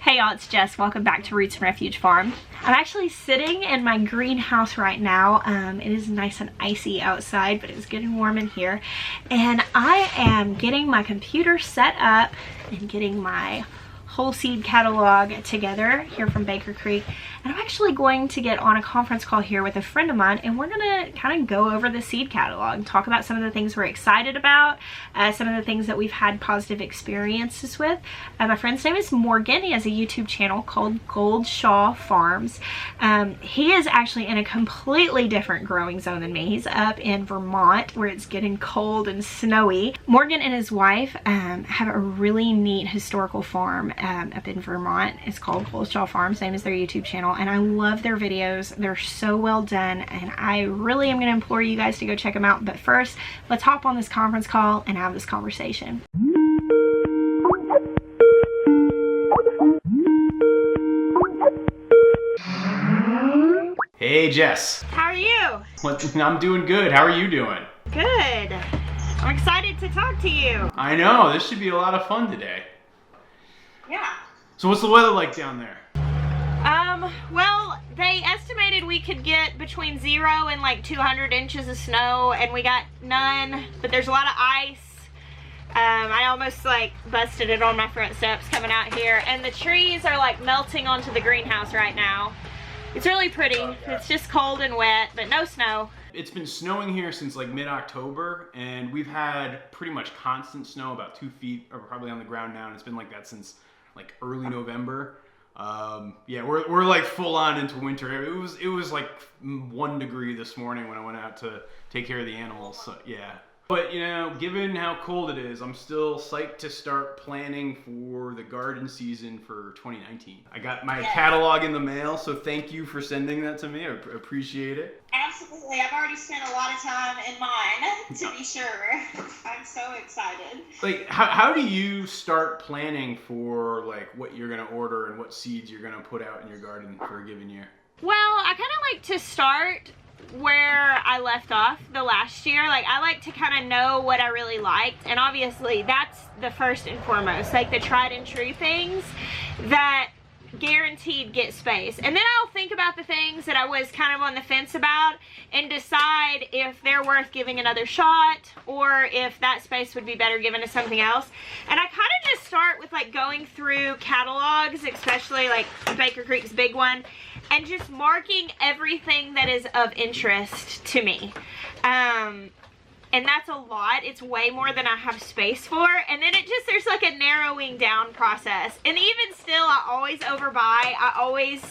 Hey y'all, it's Jess. Welcome back to Roots and Refuge Farm. I'm actually sitting in my greenhouse right now. It is nice and icy outside, but it's getting warm in here. And I am getting my computer set up and getting my whole seed catalog together here from Baker Creek. And I'm actually going to get on a conference call here with a friend of mine, and we're gonna kind of go over the seed catalog, talk about some of the things we're excited about, some of the things that we've had positive experiences with. My friend's name is Morgan. He has a YouTube channel called Goldshaw Farms. He is actually in a completely different growing zone than me. He's up in Vermont where it's getting cold and snowy. Morgan and his wife have a really neat historical farm up in Vermont. It's called Goldshaw Farms, same as their YouTube channel, and I love their videos. They're so well done, and I really am going to implore you guys to go check them out. But first, let's hop on this conference call and have this conversation. Hey Jess. How are you? I'm doing good. How are you doing? Good. I'm excited to talk to you. I know, this should be a lot of fun today. Yeah. So what's the weather like down there? Well, they estimated we could get between 0 and like 200 inches of snow, and we got none, but there's a lot of ice. I almost like busted it on my front steps coming out here, and the trees are like melting onto the greenhouse right now. It's really pretty. Oh, yeah. It's just cold and wet, but no snow. It's been snowing here since like mid-October, and we've had pretty much constant snow, about 2 feet are probably on the ground now, and it's been like that since like early November. Yeah, we're like full on into winter. It was like 1 degree this morning when I went out to take care of the animals. So, yeah. But you know, given how cold it is, I'm still psyched to start planning for the garden season for 2019. I got my catalog in the mail, so thank you for sending that to me. I appreciate it. Absolutely. I've already spent a lot of time in mine, to be sure. I'm so excited. Like, how do you start planning for like what you're gonna order and what seeds you're gonna put out in your garden for a given year? Well, I kind of like to start where I left off the last year. Like, I like to kind of know what I really liked, and obviously that's the first and foremost, like the tried and true things that guaranteed get space. And then I'll think about the things that I was kind of on the fence about and decide if they're worth giving another shot or if that space would be better given to something else. And I kind of just start with like going through catalogs, especially like Baker Creek's big one, and just marking everything that is of interest to me. And that's a lot. It's way more than I have space for. And then there's like a narrowing down process. And even still, I always overbuy. I always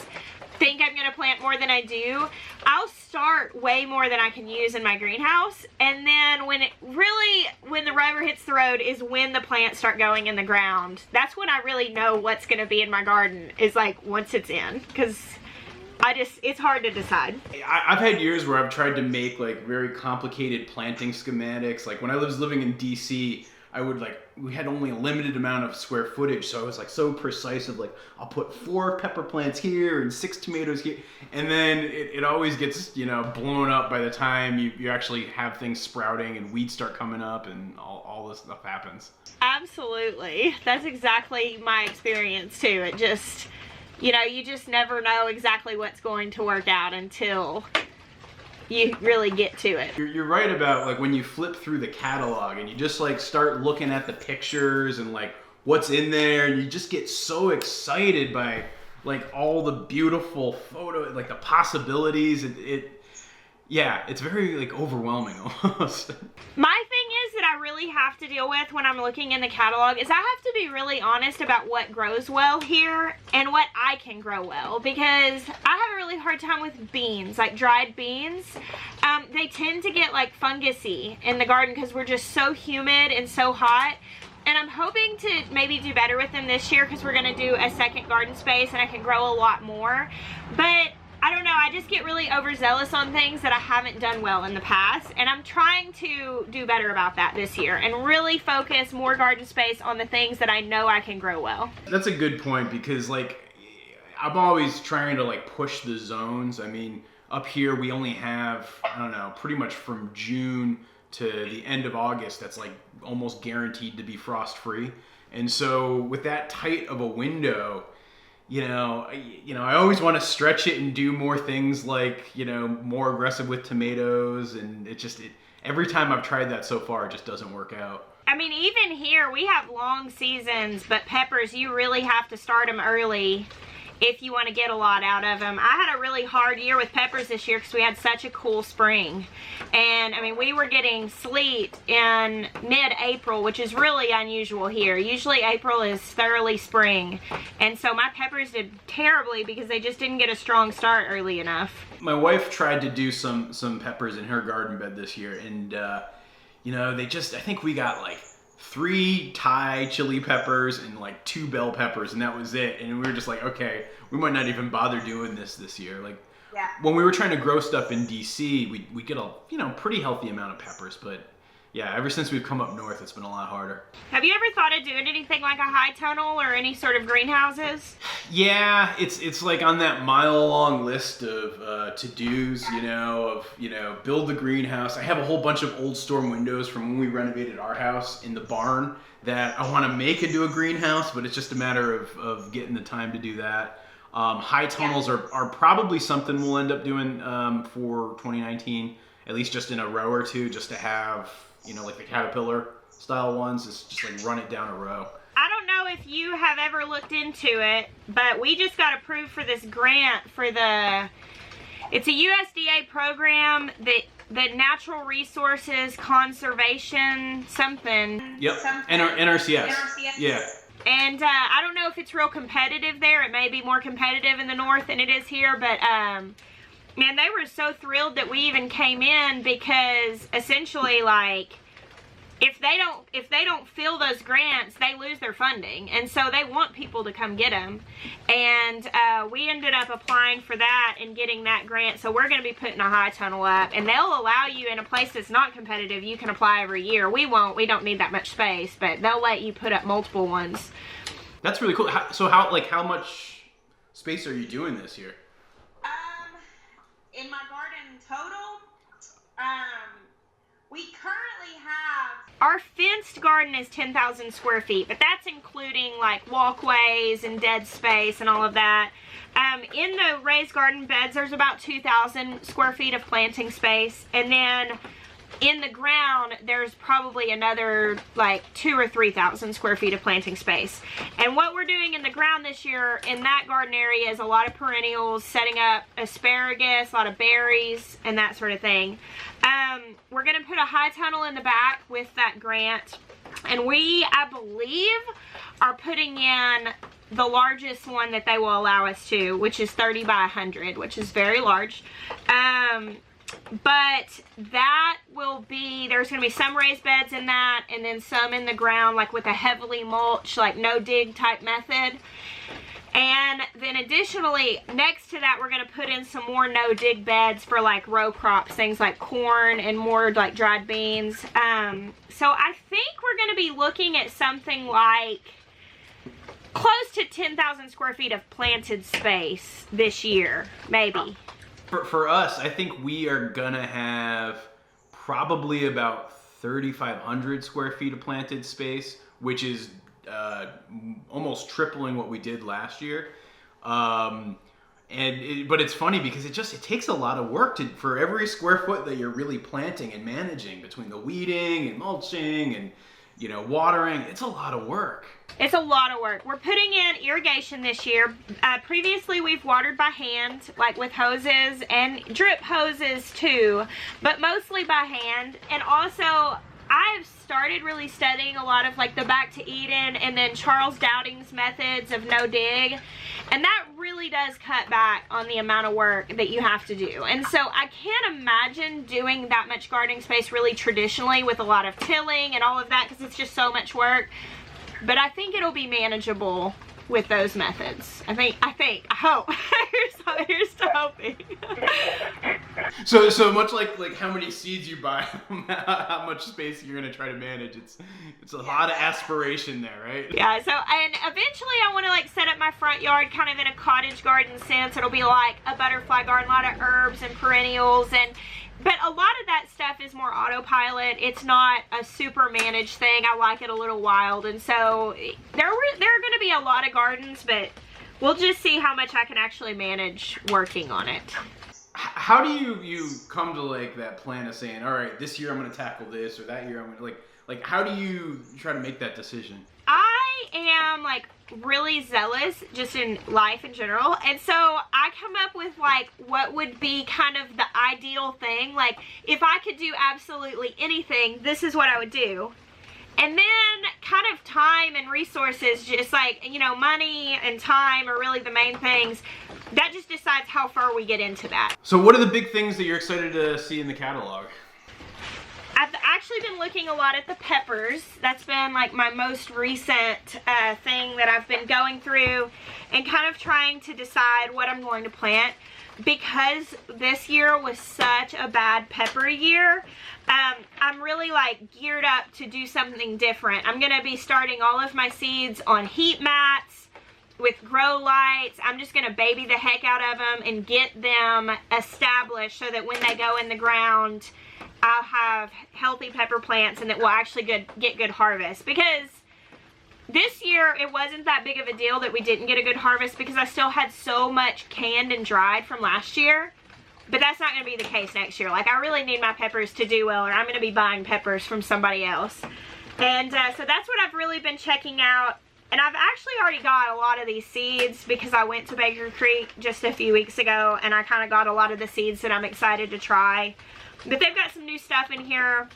think I'm gonna plant more than I do. I'll start way more than I can use in my greenhouse. And then when the rubber hits the road is when the plants start going in the ground. That's when I really know what's gonna be in my garden, is like once it's in. Because it's hard to decide. I've had years where I've tried to make like very complicated planting schematics. Like when I was living in DC, we had only a limited amount of square footage, so I was like so precise of like, I'll put 4 pepper plants here and 6 tomatoes here. And then it always gets, you know, blown up by the time you actually have things sprouting and weeds start coming up and all this stuff happens. Absolutely. That's exactly my experience too. It just, you know, you just never know exactly what's going to work out until you really get to it. You're right about like when you flip through the catalog and you just like start looking at the pictures and like what's in there, and you just get so excited by like all the beautiful photo, like the possibilities. Yeah, it's very like overwhelming almost. My thing is that I really have to deal with when I'm looking in the catalog is I have to be really honest about what grows well here and what I can grow well, because I have a really hard time with beans, like dried beans. They tend to get like fungusy in the garden because we're just so humid and so hot. And I'm hoping to maybe do better with them this year because we're going to do a second garden space and I can grow a lot more. But I don't know, I just get really overzealous on things that I haven't done well in the past, and I'm trying to do better about that this year and really focus more garden space on the things that I know I can grow well. That's a good point, because like I'm always trying to like push the zones. I mean, up here we only have, I don't know, pretty much from June to the end of August that's like almost guaranteed to be frost free. And so with that tight of a window, I always want to stretch it and do more things like, more aggressive with tomatoes, and every time I've tried that so far, it just doesn't work out. I mean, even here, we have long seasons, but peppers, you really have to start them early if you want to get a lot out of them. I had a really hard year with peppers this year because we had such a cool spring. And, I mean, we were getting sleet in mid-April, which is really unusual here. Usually April is thoroughly spring. And so my peppers did terribly because they just didn't get a strong start early enough. My wife tried to do some peppers in her garden bed this year, and I think we got like 3 Thai chili peppers and like 2 bell peppers, and that was it. And we were just like, okay, we might not even bother doing this year. Like, yeah. When we were trying to grow stuff in DC, we get a pretty healthy amount of peppers, but yeah, ever since we've come up north, it's been a lot harder. Have you ever thought of doing anything like a high tunnel or any sort of greenhouses? Yeah, it's like on that mile-long list of to-dos, build the greenhouse. I have a whole bunch of old storm windows from when we renovated our house in the barn that I want to make into a greenhouse, but it's just a matter of getting the time to do that. High tunnels are probably something we'll end up doing for 2019, at least just in a row or two, just to have, like the Caterpillar style ones, is just like run it down a row. I don't know if you have ever looked into it, but we just got approved for this grant for it's a USDA program that the Natural Resources Conservation something. Yep, NRCS. Yeah. And I don't know if it's real competitive there. It may be more competitive in the north than it is here, but man, they were so thrilled that we even came in because essentially, like, if they don't fill those grants, they lose their funding, and so they want people to come get them. And we ended up applying for that and getting that grant. So we're going to be putting a high tunnel up, and they'll allow you in a place that's not competitive. You can apply every year. We won't. We don't need that much space, but they'll let you put up multiple ones. That's really cool. How much space are you doing this year? In my garden total, we currently have... Our fenced garden is 10,000 square feet, but that's including like walkways and dead space and all of that. In the raised garden beds, there's about 2,000 square feet of planting space, and then in the ground, there's probably another like 2,000 or 3,000 square feet of planting space. And what we're doing in the ground this year in that garden area is a lot of perennials, setting up asparagus, a lot of berries, and that sort of thing. We're going to put a high tunnel in the back with that grant. And we, I believe, are putting in the largest one that they will allow us to, which is 30 by 100, which is very large. But that will be, there's going to be some raised beds in that, and then some in the ground, like with a heavily mulch, like no dig type method. And then additionally, next to that, we're going to put in some more no dig beds for like row crops, things like corn and more like dried beans. So I think we're going to be looking at something like close to 10,000 square feet of planted space this year, maybe. For us, I think we are gonna have probably about 3,500 square feet of planted space, which is almost tripling what we did last year. But it's funny because it takes a lot of work for every square foot that you're really planting and managing, between the weeding and mulching and watering. It's a lot of work. It's a lot of work. We're putting in irrigation this year. Previously, we've watered by hand, like with hoses and drip hoses too, but mostly by hand. And also, I've started really studying a lot of like the Back to Eden and then Charles Dowding's methods of no dig. And that really does cut back on the amount of work that you have to do. And so I can't imagine doing that much gardening space really traditionally with a lot of tilling and all of that, because it's just so much work. But I think it'll be manageable with those methods. I hope. Here's to hoping. So much like how many seeds you buy, how much space you're gonna try to manage. It's a lot of aspiration there, right? Yeah. So, and eventually I want to like set up my front yard kind of in a cottage garden sense. It'll be like a butterfly garden, a lot of herbs and perennials, but a lot of that stuff is more autopilot. It's not a super managed thing. I like it a little wild, and so there are going to be a lot of gardens, but we'll just see how much I can actually manage working on it. How do you come to like that plan of saying, all right, this year I'm going to tackle this, or that year I'm going to like how do you try to make that decision? I am like really zealous just in life in general, and so I come up with like what would be kind of the ideal thing. Like if I could do absolutely anything, this is what I would do. And then kind of time and resources, just like, you know, money and time are really the main things. That just decides how far we get into that. So what are the big things that you're excited to see in the catalog? I've actually been looking a lot at the peppers. That's been like my most recent thing that I've been going through and kind of trying to decide what I'm going to plant. Because this year was such a bad pepper year, I'm really like geared up to do something different. I'm gonna be starting all of my seeds on heat mats with grow lights. I'm just gonna baby the heck out of them and get them established so that when they go in the ground, I'll have healthy pepper plants and that we'll actually get good harvest. Because this year, it wasn't that big of a deal that we didn't get a good harvest because I still had so much canned and dried from last year. But that's not going to be the case next year. Like, I really need my peppers to do well, or I'm going to be buying peppers from somebody else. And so that's what I've really been checking out. And I've actually already got a lot of these seeds because I went to Baker Creek just a few weeks ago, and I kind of got a lot of the seeds that I'm excited to try. But they've got some new stuff in here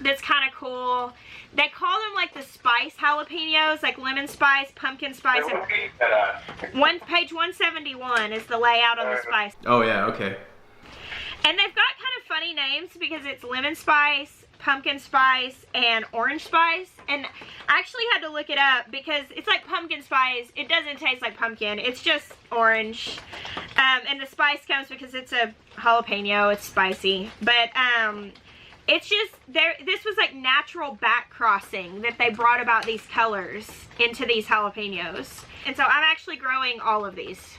that's kind of cool. They call them like the spice jalapenos, like lemon spice, pumpkin spice. And page 171 is the layout on the spice. Oh yeah, okay. And they've got kind of funny names because it's lemon spice, pumpkin spice, and orange spice. And I actually had to look it up because it's like pumpkin spice. It doesn't taste like pumpkin. It's just orange. And the spice comes because it's a jalapeno. It's spicy. But it's just, this was like natural back crossing that they brought about these colors into these jalapenos. And so I'm actually growing all of these.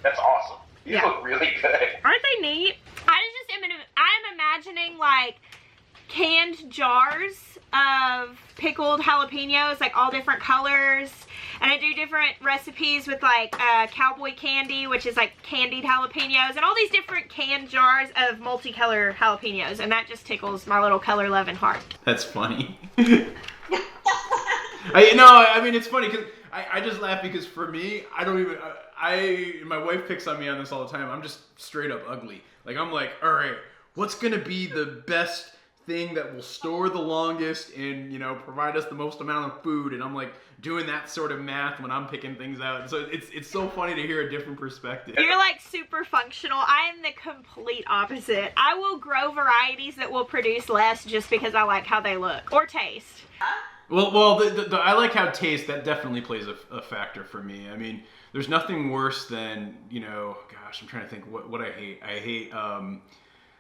That's awesome. These look really good. Aren't they neat? I'm imagining like canned jars of pickled jalapenos, like all different colors. And I do different recipes with like cowboy candy, which is like candied jalapenos, and all these different canned jars of multicolor jalapenos. And that just tickles my little color loving heart. That's funny. I mean, it's funny because I just laugh because for me, I don't even, my wife picks on me on this all the time. I'm just straight up ugly. Like, I'm like, all right, what's going to be the best thing that will store the longest and, you know, provide us the most amount of food? And I'm like doing that sort of math when I'm picking things out. And so it's so funny to hear a different perspective. You're like super functional. I am the complete opposite. I will grow varieties that will produce less just because I like how they look or taste. Well, I like how taste, that definitely plays a factor for me. I mean, there's nothing worse than, you know, gosh, I'm trying to think what I hate. I hate,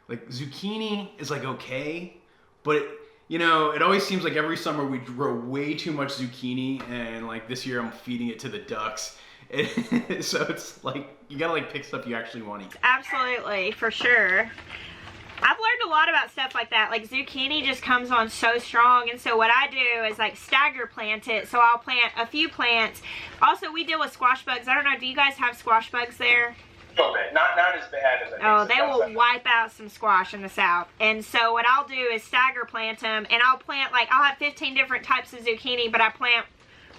like, zucchini is, like, okay, but, you know, it always seems like every summer we grow way too much zucchini, and, like, this year I'm feeding it to the ducks. So it's, like, you gotta, like, pick stuff you actually want to eat. Absolutely, for sure. I've learned a lot about stuff like that. Like zucchini just comes on so strong, and so what I do is like stagger plant it. So I'll plant a few plants. Also, we deal with squash bugs. I don't know, do you guys have squash bugs there? A little bit. Not as bad as Oh, they will wipe out some squash in the south. And so what I'll do is stagger plant them, and I'll plant like, I'll have 15 different types of zucchini, but I plant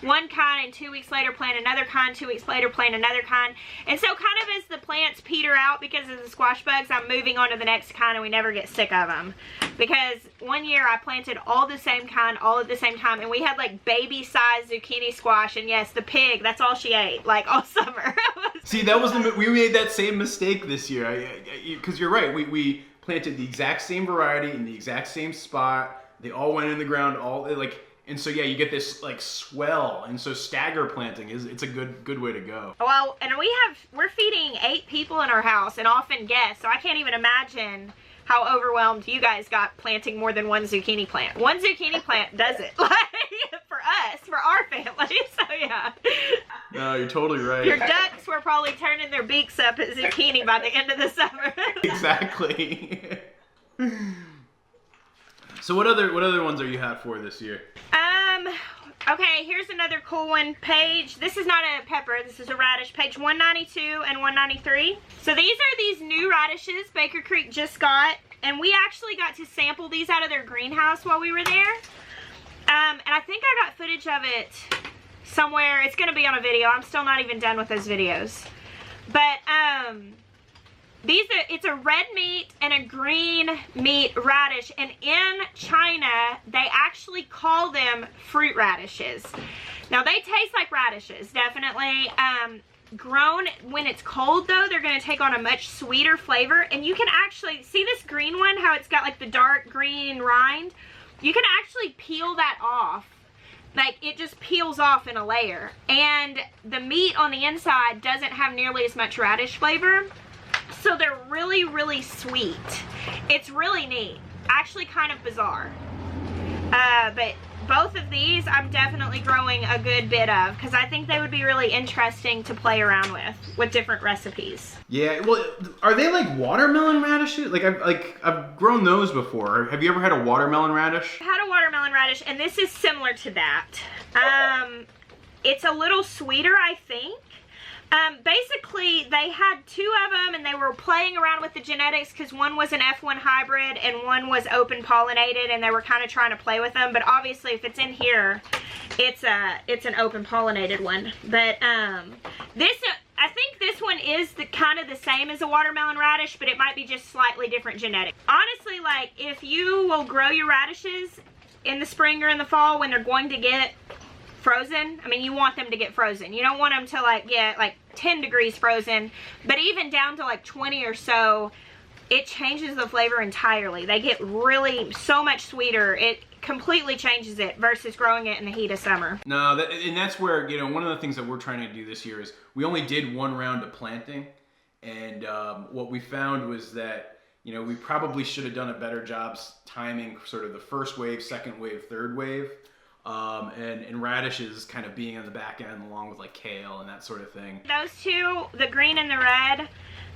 one kind and 2 weeks later plant another kind, 2 weeks later plant another kind. And so kind of as the plants peter out because of the squash bugs, I'm moving on to the next kind, and we never get sick of them. Because one year I planted all the same kind all at the same time, and we had like baby sized zucchini squash, and yes, the pig, that's all she ate like all summer. See, that was we made that same mistake this year. Because you're right, we planted the exact same variety in the exact same spot. They all went in the ground, and so yeah, you get this like swell, and so stagger planting it's a good way to go. Well, and we're feeding 8 people in our house and often guests, so I can't even imagine how overwhelmed you guys got planting more than one zucchini plant. One zucchini plant does it, like for us, for our family. So yeah. No, you're totally right. Your ducks were probably turning their beaks up at zucchini by the end of the summer. Exactly. So what other ones are you have for this year? Okay, here's another cool one. This is not a pepper, this is a radish. Page 192 and 193. So these are these new radishes Baker Creek just got. And we actually got to sample these out of their greenhouse while we were there. And I think I got footage of it somewhere. It's going to be on a video. I'm still not even done with those videos. But it's a red meat and a green meat radish. And in China, they actually call them fruit radishes. Now, they taste like radishes, definitely. Grown when it's cold, though, they're going to take on a much sweeter flavor. And you can actually see this green one, how it's got like the dark green rind. You can actually peel that off. Like, it just peels off in a layer. And the meat on the inside doesn't have nearly as much radish flavor. So they're really, really sweet. It's really neat. Actually kind of bizarre. But both of these I'm definitely growing a good bit of, because I think they would be really interesting to play around with different recipes. Yeah, well, are they like watermelon radishes? Like I've grown those before. Have you ever had a watermelon radish? I had a watermelon radish, and this is similar to that. It's a little sweeter, I think. Basically, they had 2 of them, and they were playing around with the genetics because one was an F1 hybrid and one was open pollinated, and they were kind of trying to play with them. But obviously, if it's in here, it's an open pollinated one. But I think this one is kind of the same as a watermelon radish, but it might be just slightly different genetics. Honestly, like, if you will grow your radishes in the spring or in the fall when they're going to get frozen, I mean, you want them to get frozen. You don't want them to like get like 10 degrees frozen, but even down to like 20 or so, it changes the flavor entirely. They get really so much sweeter. It completely changes it versus growing it in the heat of summer. No, and that's where, you know, one of the things that we're trying to do this year is we only did 1 round of planting, and what we found was that, you know, we probably should have done a better job timing sort of the first wave, second wave, third wave. And radishes kind of being on the back end along with like kale and that sort of thing. Those 2, the green and the red,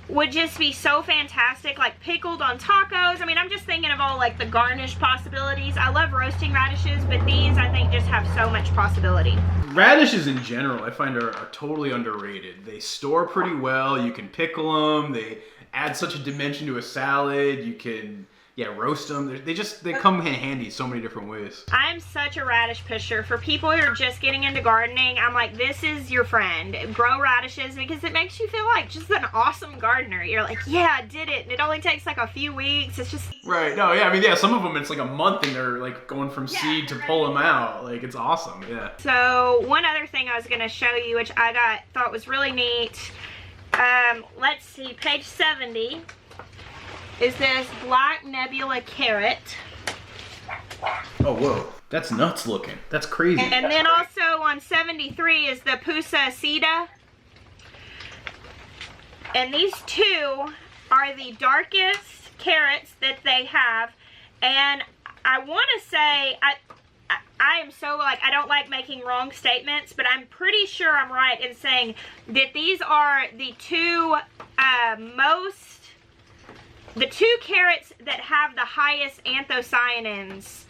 would just be so fantastic, like pickled on tacos. I mean, I'm just thinking of all like the garnish possibilities. I love roasting radishes, but these I think just have so much possibility. Radishes in general I find are totally underrated. They store pretty well, you can pickle them, they add such a dimension to a salad, you can roast them. They come in handy so many different ways. I'm such a radish pusher. For people who are just getting into gardening, I'm like, this is your friend. Grow radishes because it makes you feel like just an awesome gardener. You're like, yeah, I did it. And it only takes like a few weeks. It's just... Right. No, yeah. I mean, yeah, some of them it's like a month and they're like going from seed to pull them out. Like, it's awesome. Yeah. So one other thing I was going to show you, which I thought was really neat. Let's see, page 70. Is this black nebula carrot. Oh, whoa. That's nuts looking. That's crazy. And then also on 73 is the Pusa Sida. And these 2 are the darkest carrots that they have. And I want to say, I am so, like, I don't like making wrong statements, but I'm pretty sure I'm right in saying that these are the 2 the 2 carrots that have the highest anthocyanins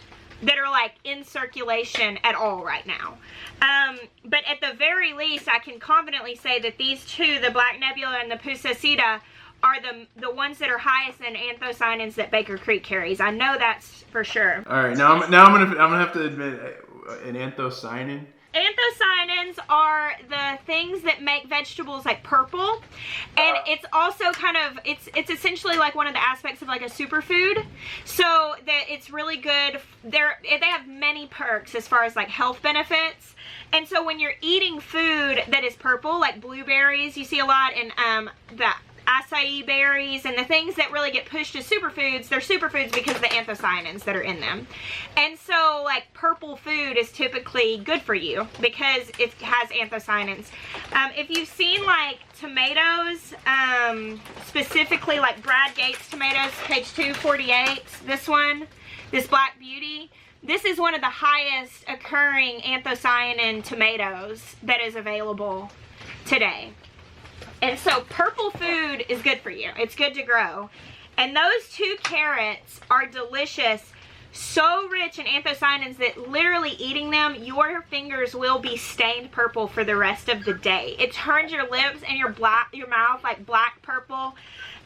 that are like in circulation at all right now. But at the very least, I can confidently say that these 2, the Black Nebula and the Pusa Sida, are the ones that are highest in anthocyanins that Baker Creek carries. I know that's for sure. All right, now I'm gonna have to admit an anthocyanin. Anthocyanins are the things that make vegetables like purple, and it's also kind of, it's essentially like one of the aspects of like a superfood. So it's really good. They have many perks as far as like health benefits. And so when you're eating food that is purple, like blueberries, you see a lot in the acai berries and the things that really get pushed as superfoods, they're superfoods because of the anthocyanins that are in them. And so like purple food is typically good for you because it has anthocyanins. If you've seen like tomatoes, specifically like Brad Gates tomatoes, page 248, this one, this Black Beauty, this is one of the highest occurring anthocyanin tomatoes that is available today. And so purple food is good for you. It's good to grow. And those 2 carrots are delicious so rich in anthocyanins that literally eating them, your fingers will be stained purple for the rest of the day. It turns your lips and your mouth like black purple,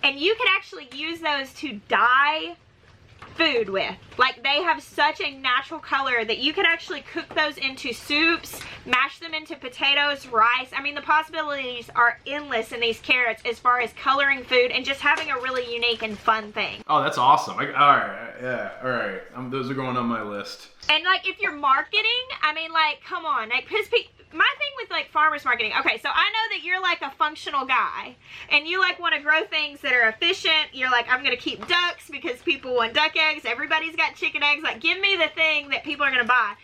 and you can actually use those to dye food with. Like, they have such a natural color that you could actually cook those into soups, mash them into potatoes, rice. I mean, the possibilities are endless in these carrots as far as coloring food and just having a really unique and fun thing. Oh, that's awesome. All right, yeah, all right. Those are going on my list. And like, if you're marketing, I mean, like, come on, like, because my thing with like farmers marketing, okay, so I know that you're like a functional guy and you like want to grow things that are efficient. You're like, I'm gonna keep ducks because people want duck eggs, everybody's got chicken eggs. Like, give me the thing that people are gonna buy.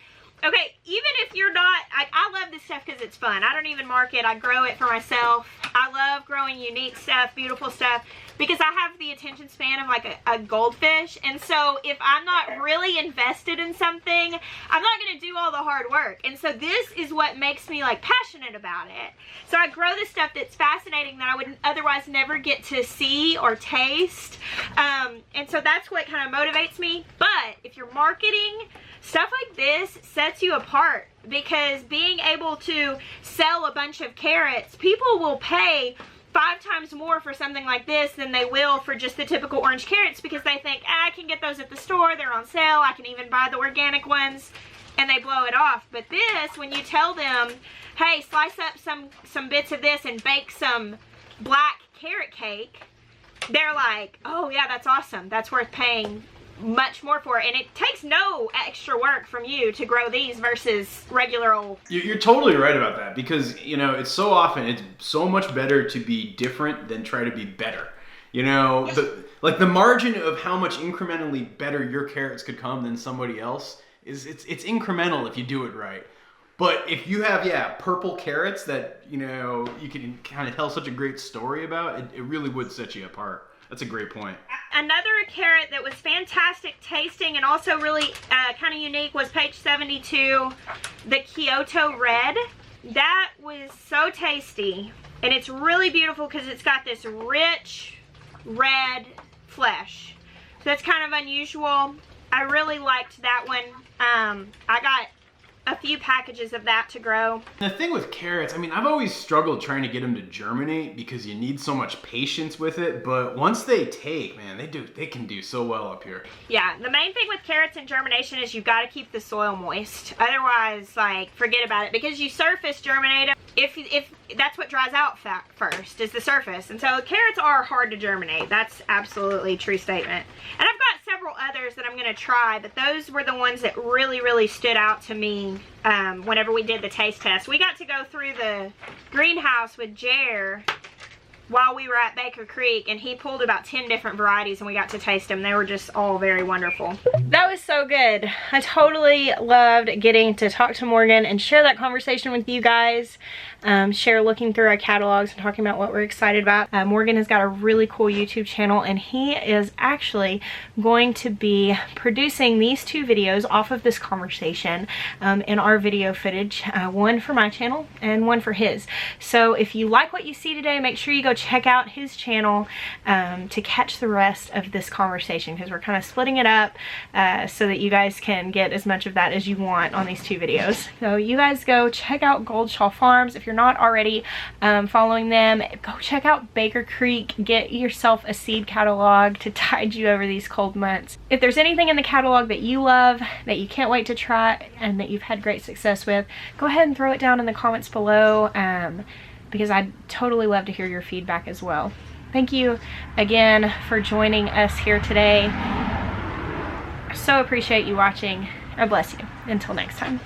Okay, even if you're not, I love this stuff because it's fun. I don't even market, I grow it for myself. I love growing unique stuff, beautiful stuff, because I have the attention span of like a goldfish. And so if I'm not really invested in something, I'm not going to do all the hard work. And so this is what makes me like passionate about it. So I grow this stuff that's fascinating that I would otherwise never get to see or taste. And so that's what kind of motivates me. But if you're marketing, stuff like this sets you apart, because being able to sell a bunch of carrots, people will pay 5 times more for something like this than they will for just the typical orange carrots, because they think, I can get those at the store, they're on sale, I can even buy the organic ones, and they blow it off. But this, when you tell them, hey, slice up some bits of this and bake some black carrot cake, they're like, oh yeah, that's awesome, that's worth paying much more for it. And it takes no extra work from you to grow these versus regular old. You're totally right about that, because you know, it's so often, it's so much better to be different than try to be better. You know, the margin of how much incrementally better your carrots could come than somebody else is it's incremental if you do it right. But if you have, purple carrots that, you know, you can kind of tell such a great story about, it really would set you apart. That's a great point. Another carrot that was fantastic tasting and also really kind of unique was page 72, the Kyoto Red. That was so tasty, and it's really beautiful because it's got this rich red flesh. So that's kind of unusual. I really liked that one. I got a few packages of that to grow. The thing with carrots, I mean, I've always struggled trying to get them to germinate because you need so much patience with it, but once they take, man, they can do so well up here. Yeah, the main thing with carrots and germination is you've got to keep the soil moist. Otherwise, like, forget about it, because you surface germinate them. If that's what dries out first, is the surface. And so carrots are hard to germinate. That's absolutely a true statement. And I've got several others that I'm going to try, but those were the ones that really, really stood out to me whenever we did the taste test. We got to go through the greenhouse with Jer while we were at Baker Creek, and he pulled about 10 different varieties and we got to taste them. They were just all very wonderful. That was so good. I totally loved getting to talk to Morgan and share that conversation with you guys. Share looking through our catalogs and talking about what we're excited about. Morgan has got a really cool YouTube channel, and he is actually going to be producing these 2 videos off of this conversation in our video footage, one for my channel and one for his. So if you like what you see today, make sure you go check out his channel to catch the rest of this conversation, because we're kind of splitting it up so that you guys can get as much of that as you want on these 2 videos. So you guys go check out Goldshaw Farms. If you're not already following them, go check out Baker Creek. Get yourself a seed catalog to tide you over these cold months. If there's anything in the catalog that you love, that you can't wait to try, and that you've had great success with, go ahead and throw it down in the comments below, because I'd totally love to hear your feedback as well. Thank you again for joining us here today. I so appreciate you watching. God bless you. Until next time.